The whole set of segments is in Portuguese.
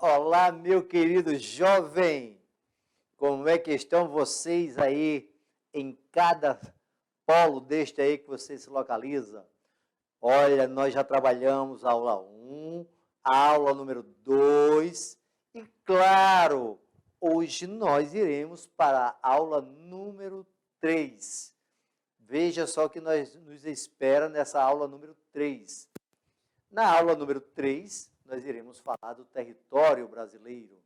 Olá, meu querido jovem, como é que estão vocês aí em cada polo deste aí que você se localiza? Olha, nós já trabalhamos a aula 1, a aula número 2 e, claro, hoje nós iremos para a aula número 3. Veja só o que nos espera nessa aula número 3. Na aula número 3, nós iremos falar do território brasileiro,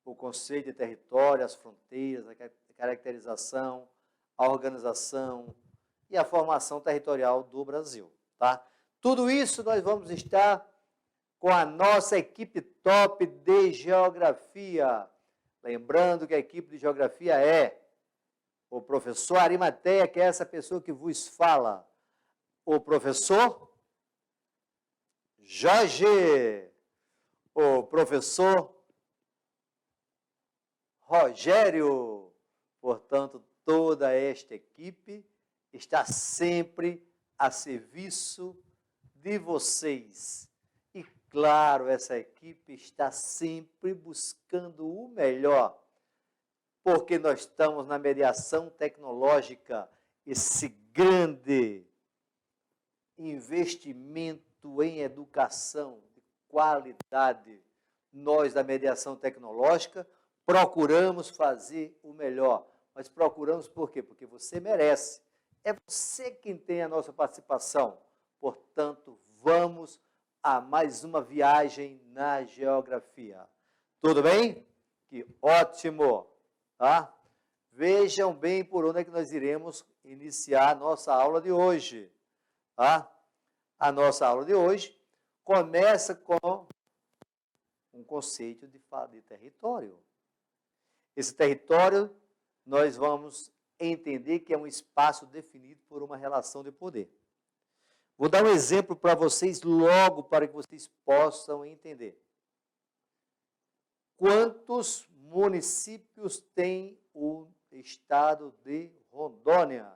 o conceito de território, as fronteiras, a caracterização, a organização e a formação territorial do Brasil, tá? Tudo isso nós vamos estar com a nossa equipe top de geografia. Lembrando que a equipe de geografia é o professor Arimateia, que é essa pessoa que vos fala, o professor Jorge, o professor Rogério. Portanto, toda esta equipe está sempre a serviço de vocês. E, claro, essa equipe está sempre buscando o melhor, porque nós estamos na mediação tecnológica, esse grande investimento em educação de qualidade. Nós, da mediação tecnológica, procuramos fazer o melhor. Mas procuramos por quê? Porque você merece. É você quem tem a nossa participação. Portanto, vamos a mais uma viagem na geografia. Tudo bem? Que ótimo! Tá? Vejam bem por onde é que nós iremos iniciar a nossa aula de hoje. Tá? A nossa aula de hoje começa com um conceito de território. Esse território, nós vamos entender que é um espaço definido por uma relação de poder. Vou dar um exemplo para vocês logo, para que vocês possam entender. Quantos municípios tem o estado de Rondônia?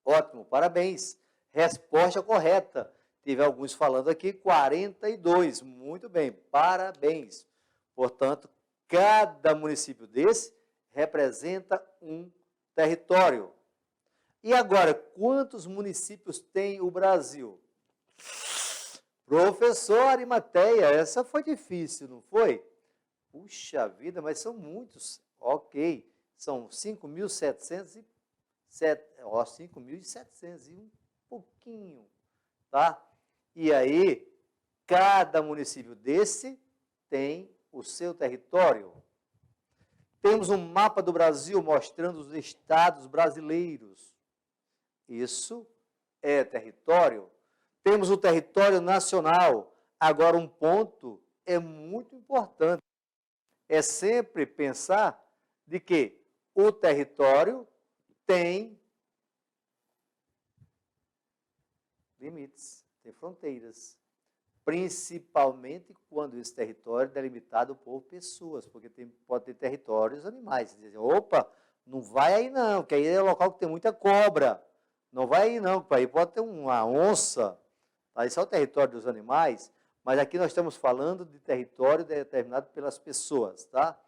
Ótimo, parabéns. Resposta correta. Tive alguns falando aqui, 42. Muito bem, parabéns. Portanto, cada município desse representa um território. E agora, quantos municípios tem o Brasil? Professor Arimateia, essa foi difícil, não foi? Puxa vida, mas são muitos. Ok, são 5.700 5.700 e um pouquinho, tá? E aí, cada município desse tem o seu território. Temos um mapa do Brasil mostrando os estados brasileiros. Isso é território. Temos o território nacional. Agora, um ponto é muito importante. É sempre pensar de que o território tem limites, tem fronteiras, principalmente quando esse território é delimitado por pessoas, porque pode ter territórios animais. Dizem, opa, não vai aí não, que aí é local que tem muita cobra. Não vai aí não, porque aí pode ter uma onça. Tá? Isso é o território dos animais, mas aqui nós estamos falando de território determinado pelas pessoas, tá?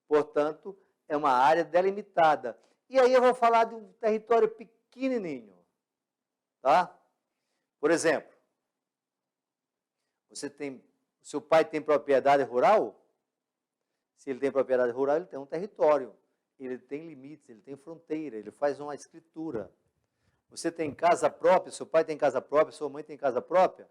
Portanto, é uma área delimitada. E aí eu vou falar de um território pequenininho, tá? Por exemplo, seu pai tem propriedade rural? Se ele tem propriedade rural, ele tem um território, ele tem limites, ele tem fronteira, ele faz uma escritura. Você tem casa própria, seu pai tem casa própria, sua mãe tem casa própria?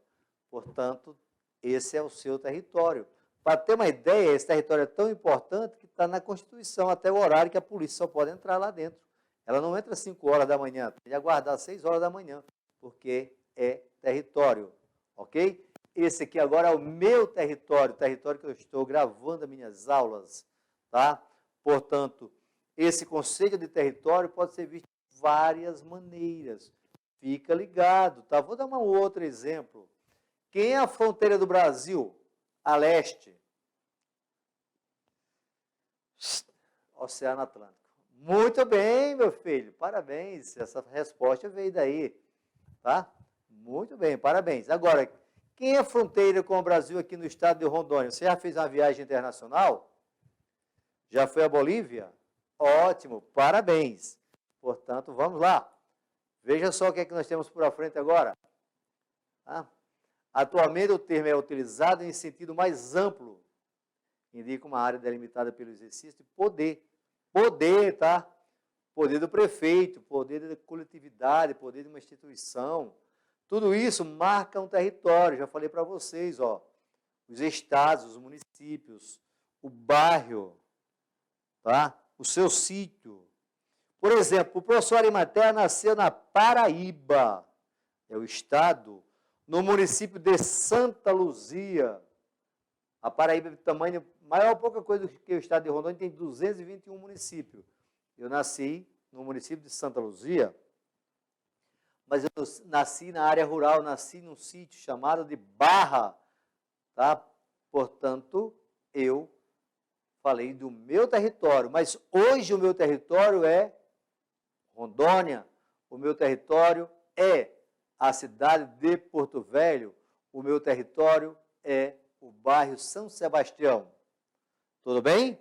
Portanto, esse é o seu território. Para ter uma ideia, esse território é tão importante que está na Constituição, até o horário que a polícia só pode entrar lá dentro. Ela não entra às 5 horas da manhã, tem que aguardar às 6 horas da manhã, porque é território, ok? Esse aqui agora é o meu território, o território que eu estou gravando as minhas aulas, tá? Portanto, esse conceito de território pode ser visto de várias maneiras. Fica ligado, tá? Vou dar um outro exemplo. Quem é a fronteira do Brasil? A leste. Oceano Atlântico. Muito bem, meu filho, parabéns, essa resposta veio daí, tá? Muito bem, parabéns. Agora, quem é fronteira com o Brasil aqui no estado de Rondônia? Você já fez uma viagem internacional? Já foi à Bolívia? Ótimo, parabéns. Portanto, vamos lá. Veja só o que é que nós temos por à frente agora. Atualmente, o termo é utilizado em sentido mais amplo. Indica uma área delimitada pelo exercício de poder. Poder, tá? Poder do prefeito, poder da coletividade, poder de uma instituição. Tudo isso marca um território. Já falei para vocês, ó. Os estados, os municípios, o bairro, tá? O seu sítio. Por exemplo, o professor Arimatea nasceu na Paraíba, é o estado, no município de Santa Luzia. A Paraíba, de tamanho maior pouca coisa do que o estado de Rondônia, tem 221 municípios. Eu nasci no município de Santa Luzia, mas eu nasci na área rural, nasci num sítio chamado de Barra, tá? Portanto, eu falei do meu território, mas hoje o meu território é Rondônia, o meu território é a cidade de Porto Velho, o meu território é o bairro São Sebastião. Tudo bem?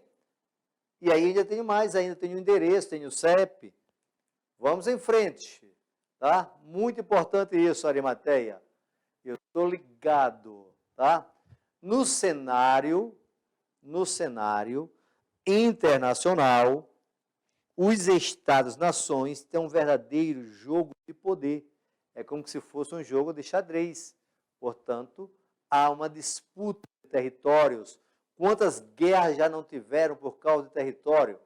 E aí ainda tenho mais, ainda tenho endereço, tenho CEP. Vamos em frente, tá? Muito importante isso, Arimateia. Eu estou ligado, tá? No cenário internacional, os Estados-nações têm um verdadeiro jogo de poder. É como se fosse um jogo de xadrez. Portanto, há uma disputa de territórios. Quantas guerras já não tiveram por causa de território?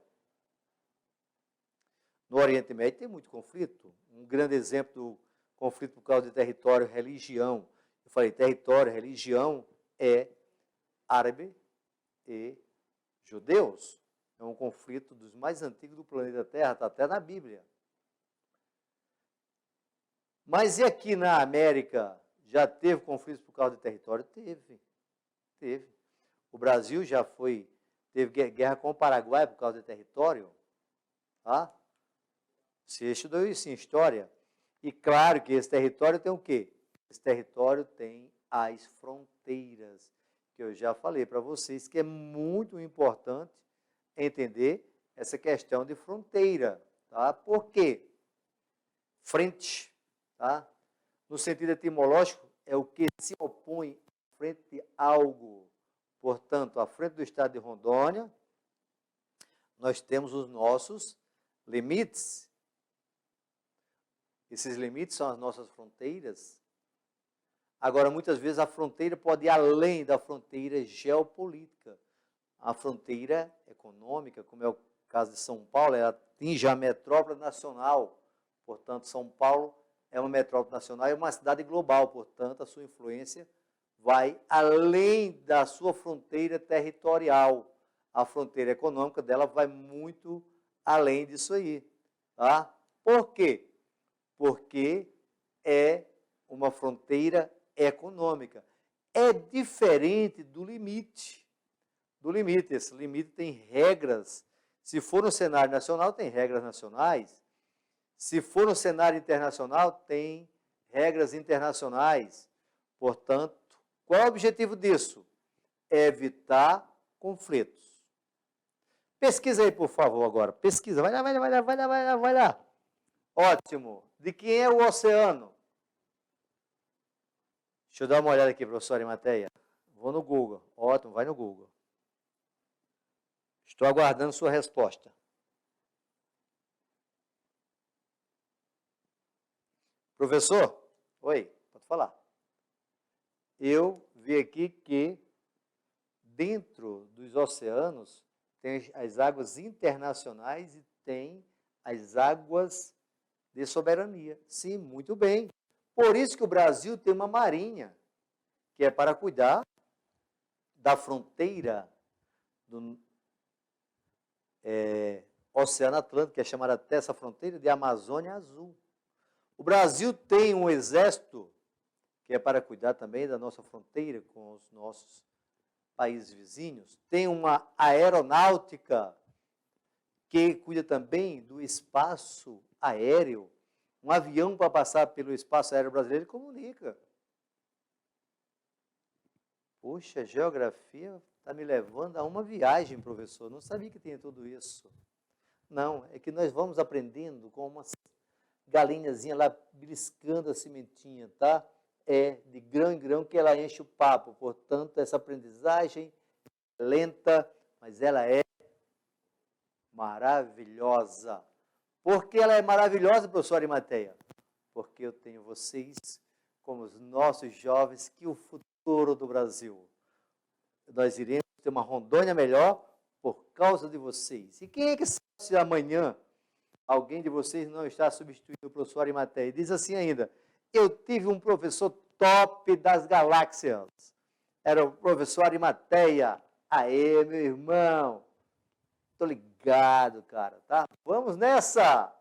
No Oriente Médio tem muito conflito. Um grande exemplo do conflito por causa de território, religião. Eu falei, território, religião é árabe e judeus. É um conflito dos mais antigos do planeta Terra, está até na Bíblia. Mas e aqui na América, já teve conflitos por causa de território? Teve. O Brasil já teve guerra com o Paraguai por causa de território. Tá? Você estudou isso em história. E claro que esse território tem o quê? Esse território tem as fronteiras, que eu já falei para vocês, que é muito importante entender essa questão de fronteira. Tá? Por quê? Frente, tá? No sentido etimológico, é o que se opõe frente a algo. Portanto, à frente do estado de Rondônia, nós temos os nossos limites. Esses limites são as nossas fronteiras. Agora, muitas vezes, a fronteira pode ir além da fronteira geopolítica. A fronteira econômica, como é o caso de São Paulo, ela atinge a metrópole nacional. Portanto, São Paulo é uma metrópole nacional e uma cidade global. Portanto, a sua influência vai além da sua fronteira territorial. A fronteira econômica dela vai muito além disso aí. Tá? Por quê? Porque é uma fronteira econômica. É diferente do limite. Esse limite tem regras. Se for no cenário nacional, tem regras nacionais. Se for no cenário internacional, tem regras internacionais. Portanto, qual é o objetivo disso? Evitar conflitos. Pesquisa aí, por favor, agora. Pesquisa. Vai lá. Ótimo. De quem é o oceano? Deixa eu dar uma olhada aqui, professor Arimateia. Vou no Google. Ótimo, vai no Google. Estou aguardando sua resposta. Professor? Oi, pode falar. Eu vi aqui que dentro dos oceanos tem as águas internacionais e tem as águas de soberania. Sim, muito bem. Por isso que o Brasil tem uma marinha, que é para cuidar da fronteira do Oceano Atlântico, que é chamada até essa fronteira de Amazônia Azul. O Brasil tem um exército, que é para cuidar também da nossa fronteira com os nossos países vizinhos. Tem uma aeronáutica, que cuida também do espaço aéreo. Um avião para passar pelo espaço aéreo brasileiro comunica. Poxa, geografia está me levando a uma viagem, professor. Não sabia que tinha tudo isso. Não, é que nós vamos aprendendo com umas galinhazinha lá beliscando a sementinha, tá? É de grão em grão que ela enche o papo. Portanto, essa aprendizagem lenta, mas ela é maravilhosa. Por que ela é maravilhosa, professor Arimateia? Porque eu tenho vocês como os nossos jovens, que o futuro do Brasil. Nós iremos ter uma Rondônia melhor por causa de vocês. E quem é que sabe se amanhã alguém de vocês não está substituindo o professor Arimateia? Diz assim ainda, eu tive um professor top das galáxias. Era o professor Arimateia. Aê, meu irmão. Estou ligado, cara, tá? Vamos nessa!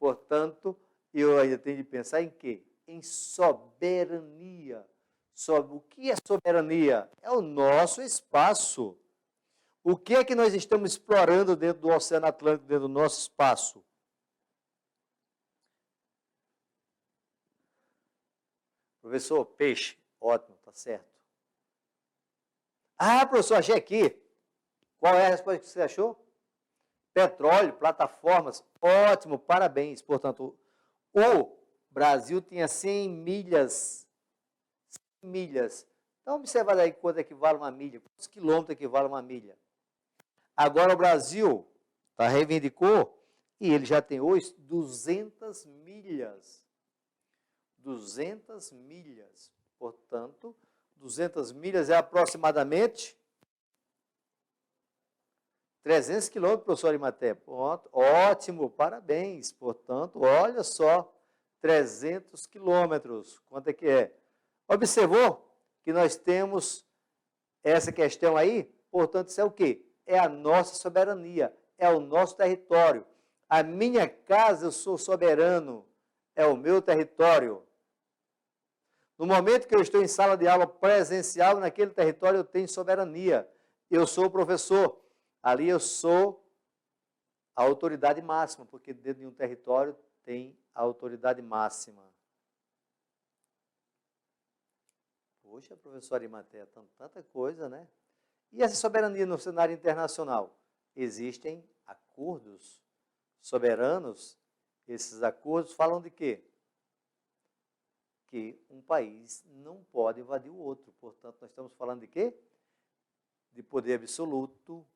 Portanto, eu ainda tenho de pensar em quê? Em soberania. O que é soberania? É o nosso espaço. O que é que nós estamos explorando dentro do Oceano Atlântico, dentro do nosso espaço? Professor, peixe. Ótimo, tá certo. Ah, professor, achei aqui. Qual é a resposta que você achou? Petróleo, plataformas. Ótimo, parabéns. Portanto, o Brasil tinha 100 milhas. 100 milhas. Então, observa daí quanto equivale uma milha. Quantos quilômetros equivale uma milha? Agora, o Brasil reivindicou e ele já tem hoje 200 milhas. 200 milhas. Portanto, 200 milhas é aproximadamente 300 quilômetros, professor Arimateia. Ótimo, parabéns. Portanto, olha só, 300 quilômetros. Quanto é que é? Observou que nós temos essa questão aí? Portanto, isso é o quê? É a nossa soberania, é o nosso território. A minha casa, eu sou soberano, é o meu território. No momento que eu estou em sala de aula presencial, naquele território eu tenho soberania. Eu sou o professor. Ali eu sou a autoridade máxima, porque dentro de um território tem a autoridade máxima. Poxa, professor Arimateia, tanta coisa, né? E essa soberania no cenário internacional? Existem acordos soberanos. Esses acordos falam de quê? Que um país não pode invadir o outro. Portanto, nós estamos falando de quê? De poder absoluto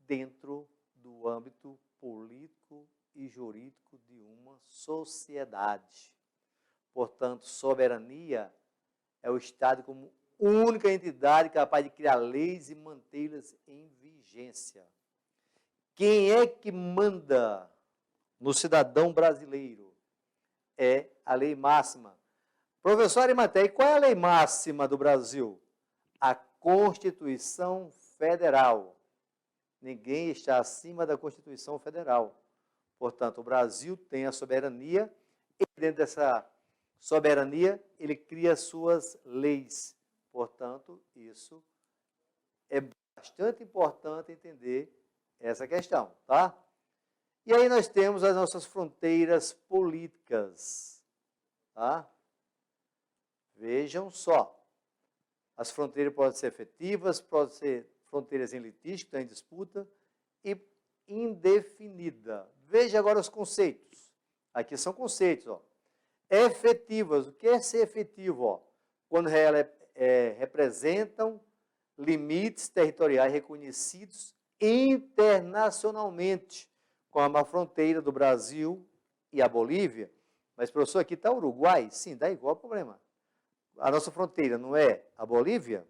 dentro do âmbito político e jurídico de uma sociedade. Portanto, soberania é o Estado como única entidade capaz de criar leis e mantê-las em vigência. Quem é que manda no cidadão brasileiro? É a lei máxima. Professor Arimateia, qual é a lei máxima do Brasil? A Constituição Federal. Ninguém está acima da Constituição Federal. Portanto, o Brasil tem a soberania e dentro dessa soberania ele cria suas leis. Portanto, isso é bastante importante entender essa questão, tá? E aí nós temos as nossas fronteiras políticas, tá? Vejam só, as fronteiras podem ser efetivas, podem ser fronteiras em litígio, que estão em disputa, e indefinida. Veja agora os conceitos. Aqui são conceitos, ó. Efetivas, o que é ser efetivo? Ó? Quando representam limites territoriais reconhecidos internacionalmente, como a fronteira do Brasil e a Bolívia. Mas, professor, aqui está o Uruguai? Sim, dá igual problema. A nossa fronteira não é a Bolívia?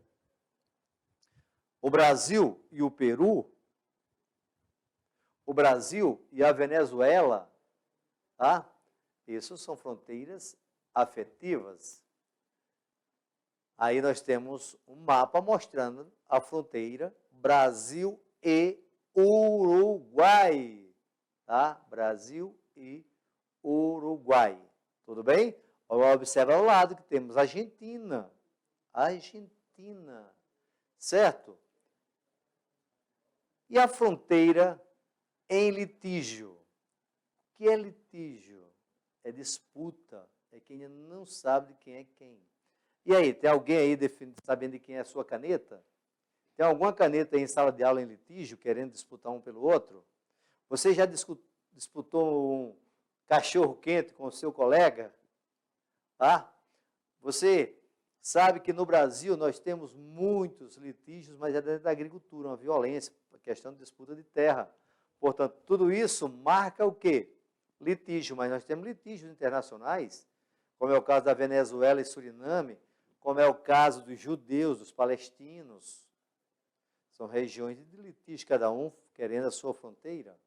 O Brasil e o Peru? O Brasil e a Venezuela? Tá? Isso são fronteiras afetivas. Aí nós temos um mapa mostrando a fronteira Brasil e Uruguai. Tá? Brasil e Uruguai. Tudo bem? Observa ao lado que temos Argentina. Argentina. Certo? E a fronteira em litígio? O que é litígio? é disputa, é quem não sabe de quem é quem. E aí, tem alguém aí sabendo de quem é a sua caneta? Tem alguma caneta aí em sala de aula em litígio, querendo disputar um pelo outro? Você já disputou um cachorro quente com o seu colega? Tá? Você sabe que no Brasil nós temos muitos litígios, mas é dentro da agricultura, uma violência, a questão de disputa de terra. Portanto, tudo isso marca o quê? Litígio, mas nós temos litígios internacionais, como é o caso da Venezuela e Suriname, como é o caso dos judeus, dos palestinos. São regiões de litígio, cada um querendo a sua fronteira.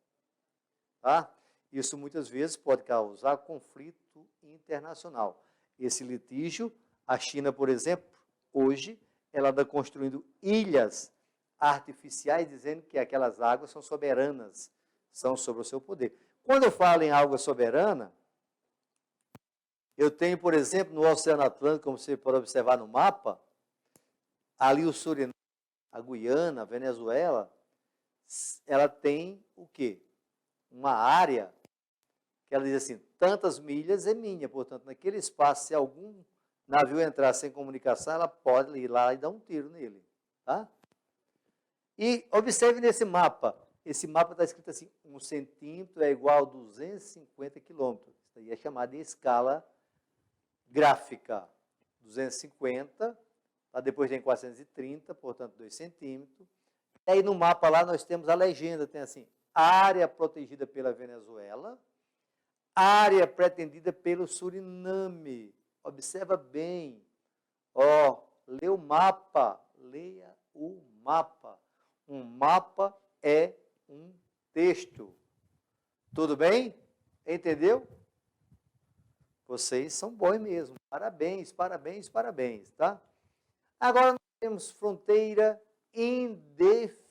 Tá? Isso muitas vezes pode causar conflito internacional. Esse litígio, a China, por exemplo, hoje, ela anda construindo ilhas artificiais, dizendo que aquelas águas são soberanas, são sobre o seu poder. Quando eu falo em água soberana, eu tenho, por exemplo, no Oceano Atlântico, como você pode observar no mapa, ali o Suriname, a Guiana, a Venezuela, ela tem o quê? Uma área que ela diz assim, tantas milhas é minha, portanto, naquele espaço, se algum navio entrar sem comunicação, ela pode ir lá e dar um tiro nele. Tá? E observe nesse mapa, esse mapa está escrito assim, 1 centímetro é igual a 250 quilômetros. Isso aí é chamado de escala gráfica. 250, tá? Depois tem 430, portanto 2 centímetros. E aí no mapa lá nós temos a legenda, tem assim, área protegida pela Venezuela, área pretendida pelo Suriname. Observa bem. Ó, lê o mapa, leia o mapa. Um mapa é um texto. Tudo bem? Entendeu? Vocês são bons mesmo. Parabéns, parabéns, parabéns, tá? Agora nós temos fronteira indefinida.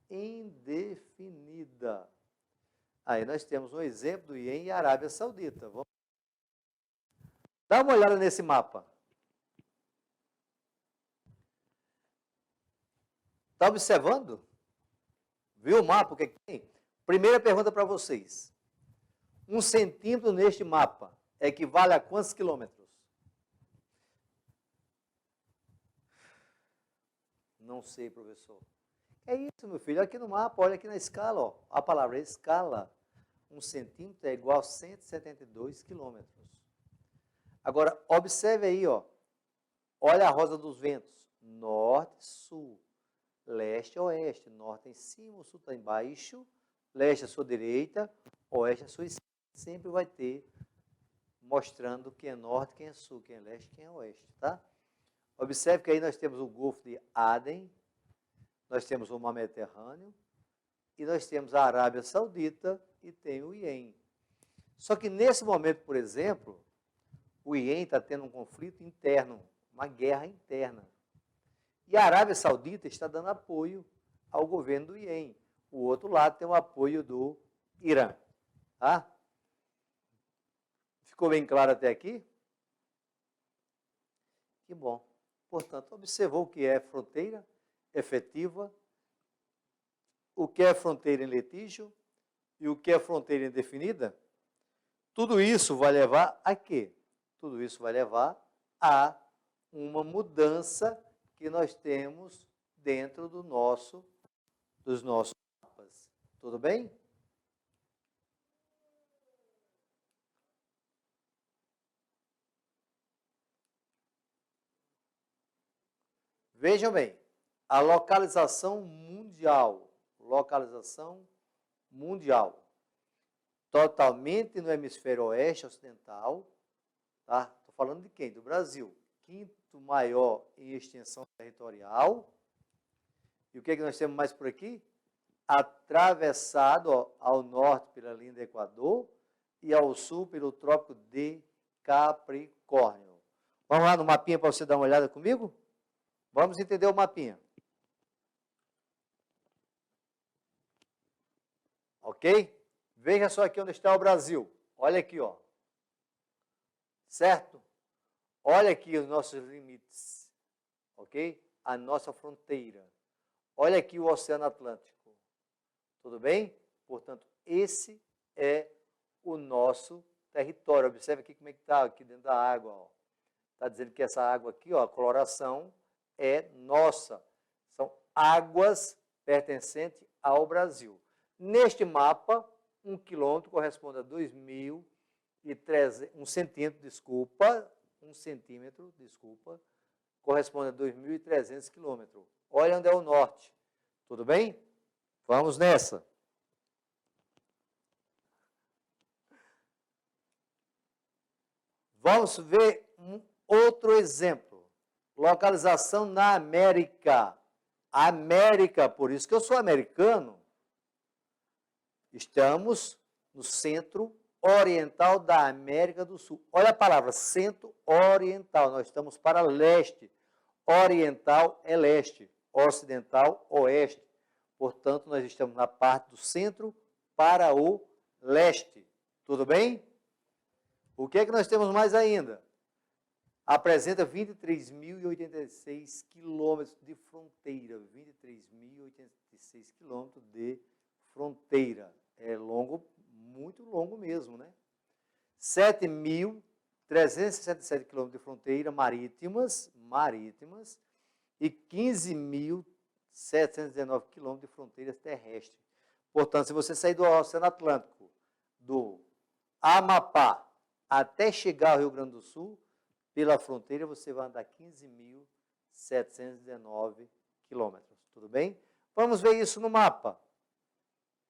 Indefinida. Aí nós temos um exemplo do Iêmen e Arábia Saudita. Vamos dar uma olhada nesse mapa. Está observando? Viu o mapa? O que tem? Primeira pergunta para vocês. 1 centímetro neste mapa equivale a quantos quilômetros? Não sei, professor. É isso, meu filho. Aqui no mapa, olha aqui na escala. Ó. A palavra escala. 1 centímetro é igual a 172 quilômetros. Agora, observe aí, ó. Olha a rosa dos ventos. Norte, sul. Leste, oeste. Norte em cima, o sul está embaixo. Leste à sua direita, oeste à sua esquerda. Sempre vai ter mostrando quem é norte, quem é sul, quem é leste, quem é oeste, tá? Observe que aí nós temos o Golfo de Aden, nós temos o Mar Mediterrâneo, e nós temos a Arábia Saudita e tem o Iêmen. Só que nesse momento, por exemplo, o Iêmen está tendo um conflito interno, uma guerra interna. E a Arábia Saudita está dando apoio ao governo do Iêmen. O outro lado tem o apoio do Irã. Tá? Ficou bem claro até aqui? Que bom. Portanto, observou o que é fronteira efetiva, o que é fronteira em litígio e o que é fronteira indefinida? Tudo isso vai levar a quê? Tudo isso vai levar a uma mudança que nós temos dentro dos nossos mapas. Tudo bem? Vejam bem, a localização mundial, totalmente no hemisfério oeste ocidental, tá? Estou falando de quem? Do Brasil, quinto maior em extensão territorial. E o que é que nós temos mais por aqui? Atravessado ó, ao norte pela linha do Equador e ao sul pelo Trópico de Capricórnio. Vamos lá no mapinha para você dar uma olhada comigo? Vamos entender o mapinha. Ok? Veja só aqui onde está o Brasil. Olha aqui, ó. Certo? Olha aqui os nossos limites. Ok? A nossa fronteira. Olha aqui o Oceano Atlântico. Tudo bem? Portanto, esse é o nosso território. Observe aqui como é que está aqui dentro da água. Está dizendo que essa água aqui, ó, a coloração é nossa. São águas pertencentes ao Brasil. Neste mapa, 1 quilômetro corresponde a 2.300, 1 centímetro, desculpa, 1 centímetro, desculpa, corresponde a 2.300 quilômetros. Olha onde é o norte. Tudo bem? Vamos nessa. Vamos ver um outro exemplo. Localização na América. América, por isso que eu sou americano. Estamos no centro oriental da América do Sul. Olha a palavra, centro-oriental. Nós estamos para leste. Oriental é leste. Ocidental, oeste. Portanto, nós estamos na parte do centro para o leste. Tudo bem? O que é que nós temos mais ainda? Apresenta 23.086 quilômetros de fronteira. 23.086 quilômetros de fronteira. É longo, muito longo mesmo, né? 7.367 quilômetros de fronteira marítimas e 15.719 quilômetros de fronteiras terrestres. Portanto, se você sair do Oceano Atlântico, do Amapá, até chegar ao Rio Grande do Sul, pela fronteira você vai andar 15.719 quilômetros. Tudo bem? Vamos ver isso no mapa.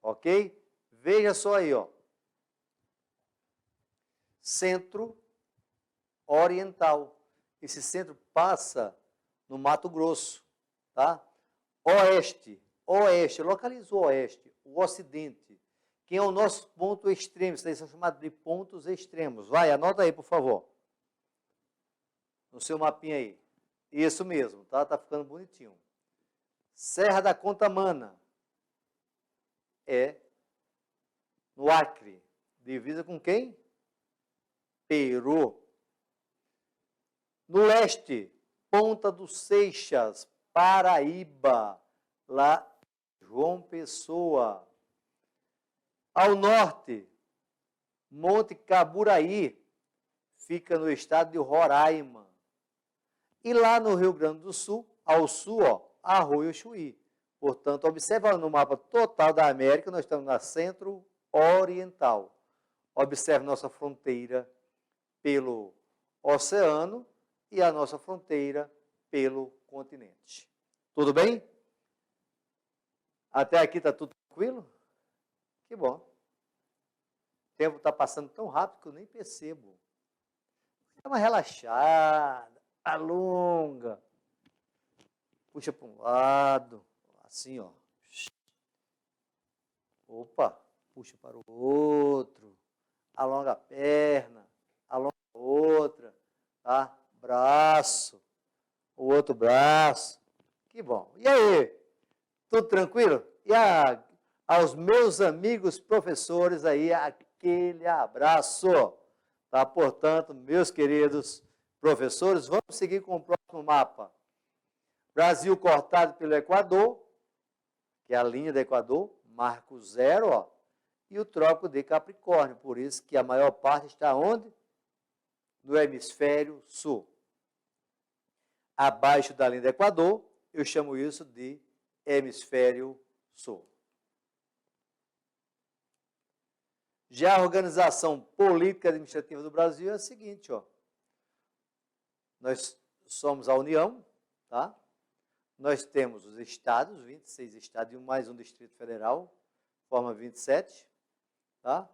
Ok? Veja só aí, ó. Centro oriental. Esse centro passa no Mato Grosso, tá? Oeste, localiza o oeste, o ocidente. Quem é o nosso ponto extremo? Isso daí são chamados de pontos extremos. Vai, anota aí, por favor. No seu mapinha aí. Isso mesmo, tá? Tá ficando bonitinho. Serra da Contamana. É no Acre. Divisa com quem? Peru. No leste, Ponta dos Seixas, Paraíba. Lá, João Pessoa. Ao norte, Monte Caburaí, fica no estado de Roraima. E lá no Rio Grande do Sul, ao sul, ó, Arroio Chuí. Portanto, observa no mapa total da América, nós estamos na centro-oriental. Observe nossa fronteira pelo oceano e a nossa fronteira pelo continente. Tudo bem? Até aqui está tudo tranquilo? Que bom. O tempo está passando tão rápido que eu nem percebo. Dá uma relaxada, alonga. Puxa para um lado, assim, ó. Opa, puxa para o outro. Alonga a perna, alonga a outra, tá? Braço, o outro braço. Que bom. E aí? Tudo tranquilo? E aos meus amigos professores aí, aquele abraço. Tá? Portanto, meus queridos professores, vamos seguir com o próximo mapa. Brasil cortado pelo Equador, que é a linha do Equador, marco zero, ó, e o Trópico de Capricórnio. Por isso que a maior parte está onde? No hemisfério sul. Abaixo da linha do Equador, eu chamo isso de hemisfério sul. Já a organização política e administrativa do Brasil é a seguinte, ó. Nós somos a União, tá? Nós temos os estados, 26 estados e mais um Distrito Federal, forma 27, tá?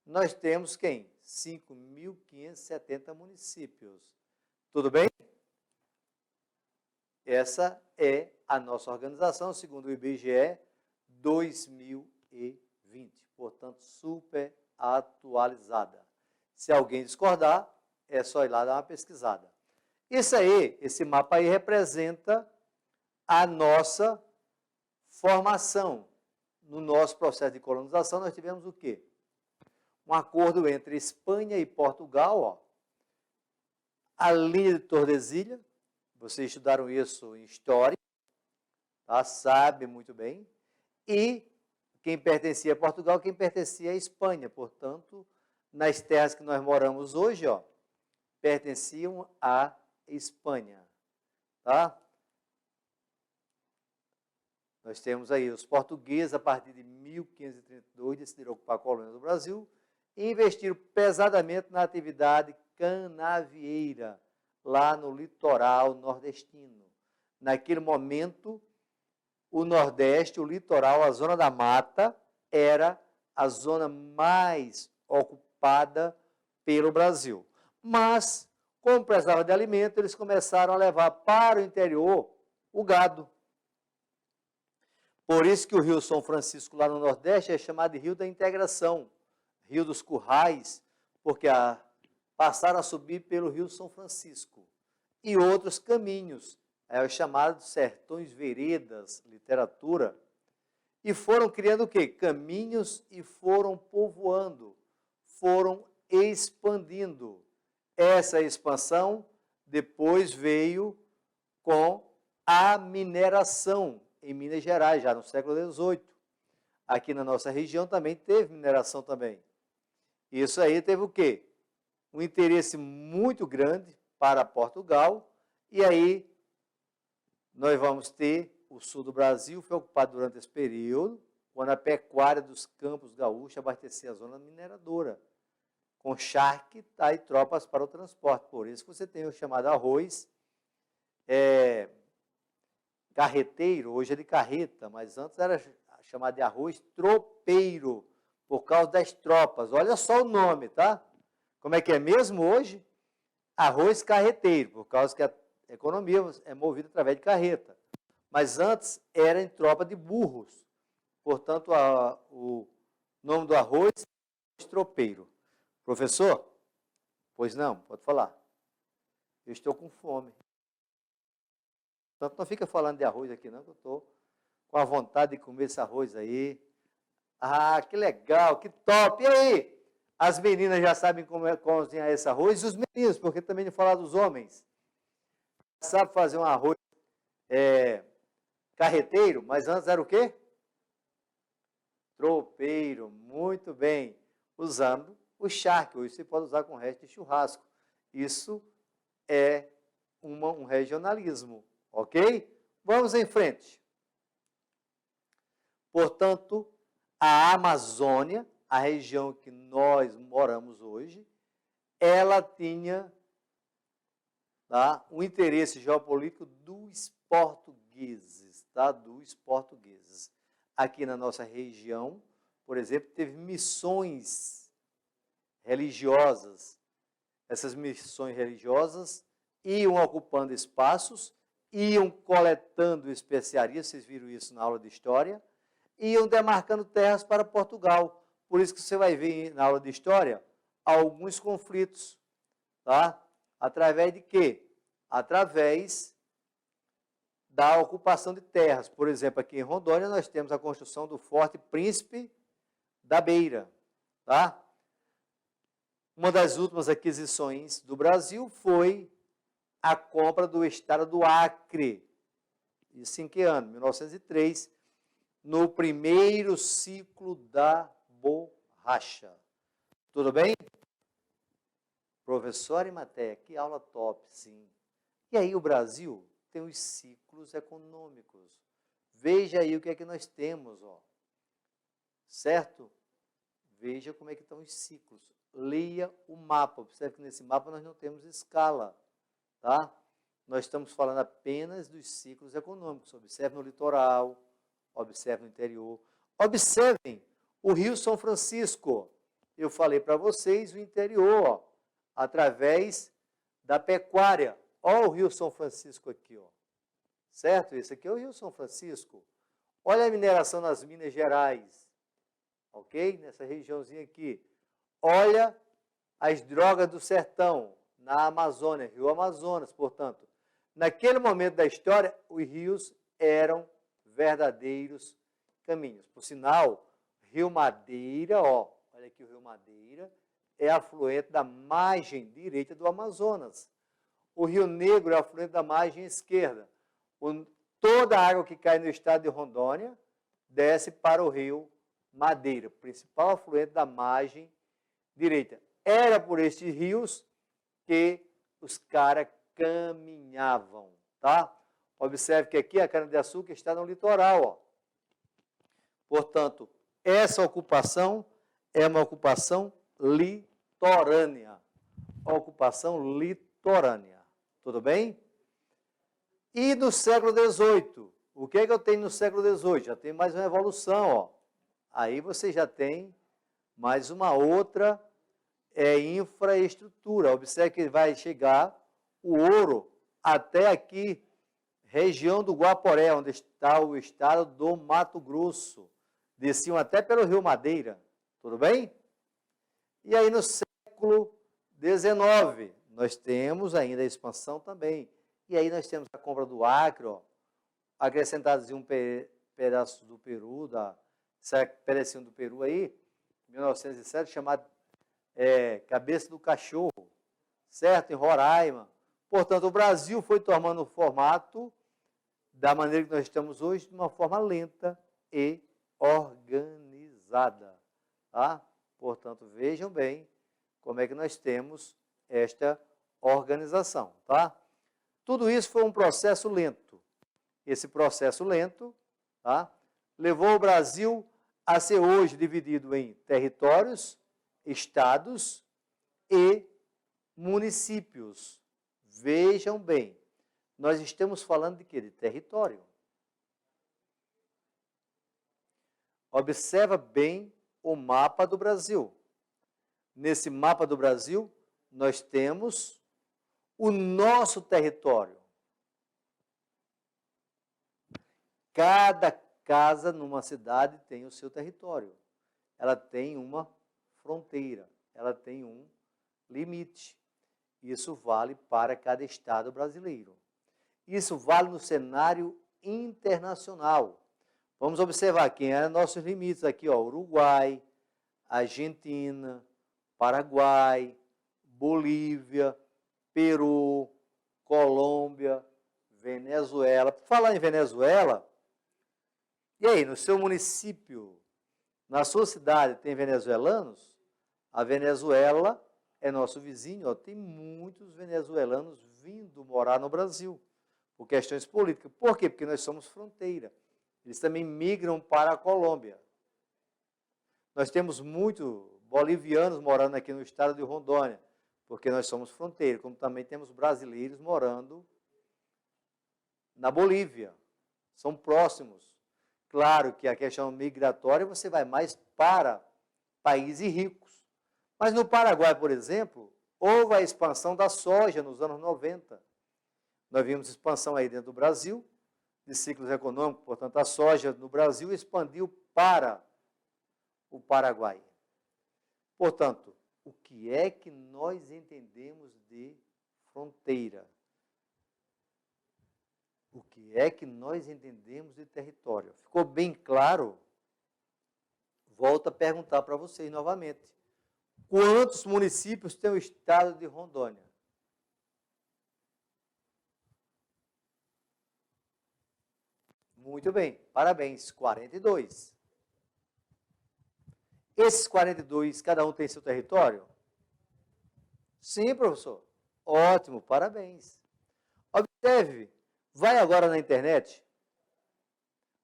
Nós temos quem? 5.570 municípios. Tudo bem? Essa é a nossa organização, segundo o IBGE, 2020. Portanto, super atualizada. Se alguém discordar, é só ir lá dar uma pesquisada. Isso aí, esse mapa aí representa a nossa formação. No nosso processo de colonização, nós tivemos o quê? Um acordo entre Espanha e Portugal, ó. A linha de Tordesilhas, vocês estudaram isso em História, tá? Sabe muito bem. E quem pertencia a Portugal, quem pertencia à Espanha. Portanto, nas terras que nós moramos hoje, ó, pertenciam à Espanha, tá? Nós temos aí os portugueses, a partir de 1532, decidiram ocupar a colônia do Brasil e investiram pesadamente na atividade canavieira, lá no litoral nordestino. Naquele momento, o Nordeste, o litoral, a zona da mata, era a zona mais ocupada pelo Brasil. Mas, como precisava de alimento, eles começaram a levar para o interior o gado. Por isso que o Rio São Francisco, lá no Nordeste, é chamado de Rio da Integração, Rio dos Currais, porque passaram a subir pelo Rio São Francisco. E outros caminhos, os chamados sertões veredas, literatura, e foram criando o quê? Caminhos e foram povoando, foram expandindo. Essa expansão depois veio com a mineração em Minas Gerais, já no século XVIII. Aqui na nossa região também teve mineração também. Isso aí teve o quê? Um interesse muito grande para Portugal, e aí nós vamos ter o sul do Brasil, foi ocupado durante esse período, quando a pecuária dos campos gaúchos abastecia a zona mineradora, com charque e tropas para o transporte. Por isso que você tem o chamado arroz carreteiro, hoje é de carreta, mas antes era chamado de arroz tropeiro, por causa das tropas. Olha só o nome, tá? Como é que é mesmo hoje? Arroz carreteiro, por causa que a economia é movida através de carreta. Mas antes era em tropa de burros. Portanto, o nome do arroz é tropeiro. Professor? Pois não, pode falar. Eu estou com fome. Portanto, não fica falando de arroz aqui não, que eu estou com a vontade de comer esse arroz aí. Ah, que legal, que top. E aí? As meninas já sabem como cozinhar esse arroz, e os meninos, porque também de falar dos homens. Sabe fazer um arroz carreteiro, mas antes era o quê? Tropeiro, muito bem. Usando o charque, hoje você pode usar com o resto de churrasco. Isso é um regionalismo, ok? Vamos em frente. Portanto, a Amazônia, a região que nós moramos hoje, ela tinha um interesse geopolítico dos portugueses, dos portugueses. Aqui na nossa região, por exemplo, teve missões religiosas. Essas missões religiosas iam ocupando espaços, iam coletando especiarias, vocês viram isso na aula de história, iam demarcando terras para Portugal. Por isso que você vai ver na aula de história alguns conflitos, tá? Através de quê? Através da ocupação de terras. Por exemplo, aqui em Rondônia nós temos a construção do Forte Príncipe da Beira, tá? Uma das últimas aquisições do Brasil foi a compra do estado do Acre. Isso em que ano? 1903, no primeiro ciclo da borracha. Tudo bem? Professor Arimateia, que aula top, sim. E aí o Brasil tem os ciclos econômicos. Veja aí o que é que nós temos, ó. Certo? Veja como é que estão os ciclos. Leia o mapa. Observe que nesse mapa nós não temos escala, tá? Nós estamos falando apenas dos ciclos econômicos. Observe no litoral, observe no interior. Observem o Rio São Francisco. Eu falei para vocês o interior, ó, através da pecuária. Olha o Rio São Francisco aqui, ó. Certo? Esse aqui é o Rio São Francisco. Olha a mineração nas Minas Gerais. Ok? Nessa regiãozinha aqui. Olha as drogas do sertão, na Amazônia, Rio Amazonas, portanto. Naquele momento da história, os rios eram verdadeiros caminhos. Por sinal, Rio Madeira, ó, olha aqui o Rio Madeira, é afluente da margem direita do Amazonas. O Rio Negro é afluente da margem esquerda. Toda a água que cai no estado de Rondônia desce para o Rio Madeira, principal afluente da margem direita. era por estes rios que os caras caminhavam, tá? Observe que aqui a cana-de-açúcar está no litoral, ó. Portanto, essa ocupação é uma ocupação litorânea. Ocupação litorânea. Tudo bem? E no século XVIII, o que é que eu tenho no século XVIII? Já tem mais uma evolução, ó. Aí você já tem mais uma outra infraestrutura. Observe que vai chegar o ouro até aqui, região do Guaporé, onde está o estado do Mato Grosso. Desciam até pelo Rio Madeira. Tudo bem? E aí no século XIX, nós temos ainda a expansão também. E aí nós temos a compra do Acre, ó, acrescentados em um pedaço do Peru, esse pedacinho do Peru aí, 1907, chamado Cabeça do Cachorro, certo? Em Roraima. Portanto, o Brasil foi tomando o formato da maneira que nós estamos hoje, de uma forma lenta e organizada. Tá? Portanto, vejam bem como é que nós temos esta organização. Tá? Tudo isso foi um processo lento. Esse processo lento, tá, levou o Brasil a ser hoje dividido em territórios, estados e municípios. Vejam bem, nós estamos falando de quê? De território. Observa bem o mapa do Brasil. Nesse mapa do Brasil, nós temos o nosso território. Cada casa numa cidade tem o seu território. Ela tem uma fronteira, ela tem um limite. Isso vale para cada estado brasileiro. Isso vale no cenário internacional. Vamos observar quem eram nossos limites aqui, ó, Uruguai, Argentina, Paraguai, Bolívia, Peru, Colômbia, Venezuela. Por falar em Venezuela, e aí, no seu município, na sua cidade, tem venezuelanos? A Venezuela é nosso vizinho, ó, tem muitos venezuelanos vindo morar no Brasil, por questões políticas. Por quê? Porque nós somos fronteira. Eles também migram para a Colômbia. Nós temos muitos bolivianos morando aqui no estado de Rondônia, porque nós somos fronteira, como também temos brasileiros morando na Bolívia. São próximos. Claro que a questão migratória você vai mais para países ricos. Mas no Paraguai, por exemplo, houve a expansão da soja nos anos 90. Nós vimos expansão aí dentro do Brasil, de ciclos econômicos, portanto, a soja no Brasil expandiu para o Paraguai. Portanto, o que é que nós entendemos de fronteira? O que é que nós entendemos de território? Ficou bem claro? Volto a perguntar para vocês novamente. Quantos municípios tem o estado de Rondônia? Muito bem, parabéns, 42. Esses 42, cada um tem seu território? Sim, professor. Ótimo, parabéns. Observe, vai agora na internet,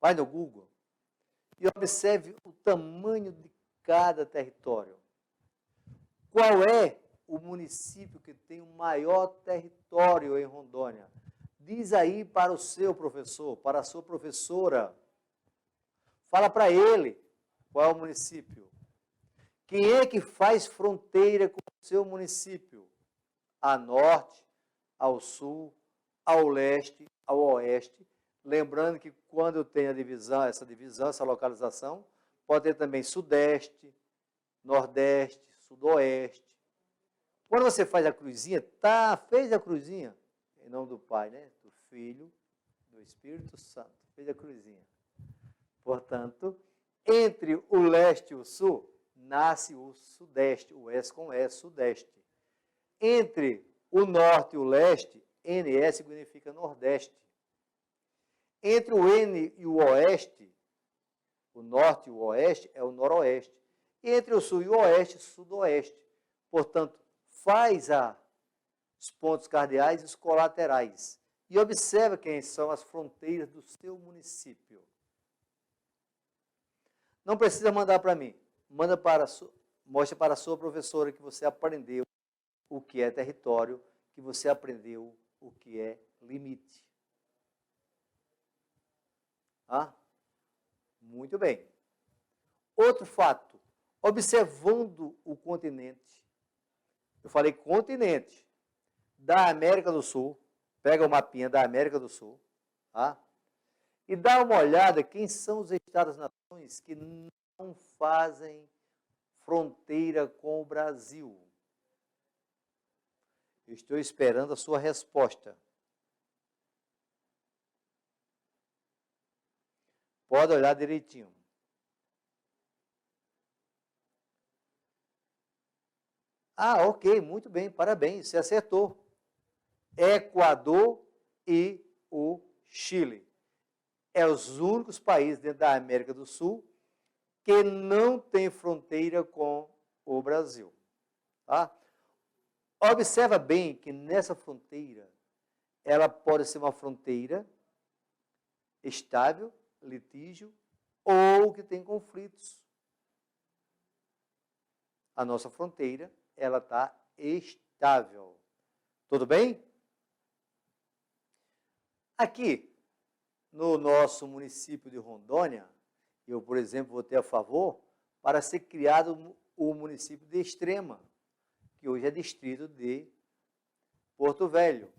vai no Google, e observe o tamanho de cada território. Qual é o município que tem o maior território em Rondônia? Diz aí para o seu professor, para a sua professora. Fala para ele qual é o município. Quem é que faz fronteira com o seu município? A norte, ao sul, ao leste, ao oeste. Lembrando que quando eu tenho essa localização, pode ter também sudeste, nordeste, sudoeste. Quando você faz a cruzinha, fez a cruzinha, em nome do Pai, né? Do Filho, do Espírito Santo, fez a cruzinha. Portanto, entre o leste e o sul, nasce o sudeste, o S com S, sudeste. Entre o norte e o leste, NS significa nordeste. Entre o N e o oeste, o norte e o oeste é o noroeste. Entre o sul e o oeste, sudoeste. Portanto, faz os pontos cardeais e os colaterais. E observa quem são as fronteiras do seu município. Não precisa mandar para mim. Mostre para a sua professora que você aprendeu o que é território, que você aprendeu o que é limite. Ah? Muito bem. Outro fato. Observando o continente. Eu falei continente da América do Sul. Pega o mapinha da América do Sul. Tá? E dá uma olhada quem são os Estados-nações que não fazem fronteira com o Brasil. Eu estou esperando a sua resposta. Pode olhar direitinho. Ah, ok, muito bem, parabéns, você acertou. Equador e o Chile. É os únicos países dentro da América do Sul que não tem fronteira com o Brasil. Tá? Observa bem que nessa fronteira, ela pode ser uma fronteira estável, litígio, ou que tem conflitos. A nossa fronteira, ela está estável. Tudo bem? Aqui, no nosso município de Rondônia, eu, por exemplo, votei a favor para ser criado o município de Extrema, que hoje é distrito de Porto Velho.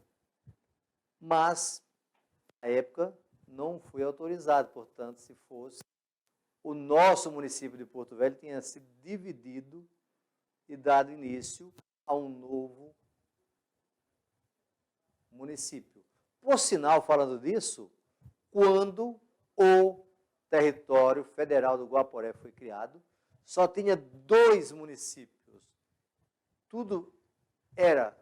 Mas, na época, não foi autorizado. Portanto, se fosse, o nosso município de Porto Velho tinha sido dividido e dado início a um novo município. Por sinal, falando disso, quando o território federal do Guaporé foi criado, só tinha 2 municípios. Tudo era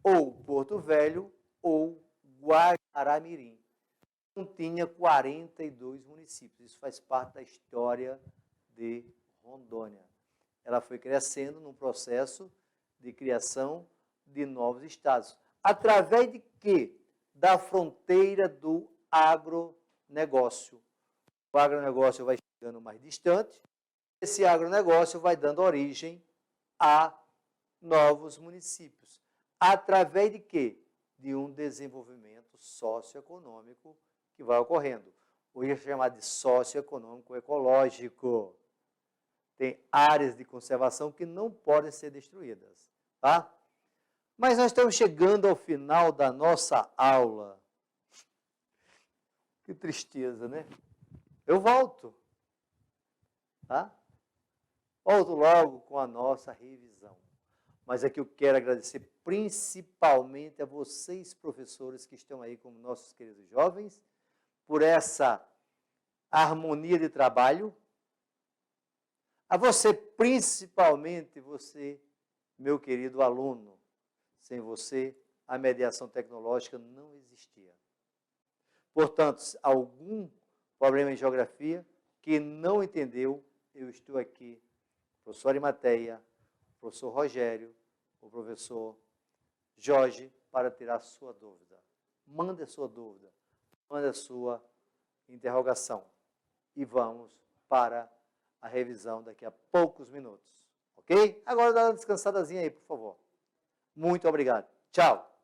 ou Porto Velho ou Guajará-Mirim. Não tinha 42 municípios. Isso faz parte da história de Rondônia. Ela foi crescendo num processo de criação de novos estados. Através de quê? Da fronteira do agronegócio. O agronegócio vai chegando mais distante. Esse agronegócio vai dando origem a novos municípios. Através de quê? De um desenvolvimento socioeconômico que vai ocorrendo. Hoje é chamado de socioeconômico ecológico. Tem áreas de conservação que não podem ser destruídas. Tá? Mas nós estamos chegando ao final da nossa aula. Que tristeza, né? Eu volto. Tá? Volto logo com a nossa revisão. Mas aqui eu quero agradecer principalmente a vocês, professores, que estão aí como nossos queridos jovens, por essa harmonia de trabalho. A você, principalmente você, meu querido aluno. Sem você, a mediação tecnológica não existia. Portanto, algum problema em geografia que não entendeu, eu estou aqui, professor Arimateia, professor Rogério, o professor Jorge, para tirar a sua dúvida. Mande a sua dúvida, mande a sua interrogação. E vamos para a revisão daqui a poucos minutos. Ok? Agora dá uma descansadazinha aí, por favor. Muito obrigado. Tchau.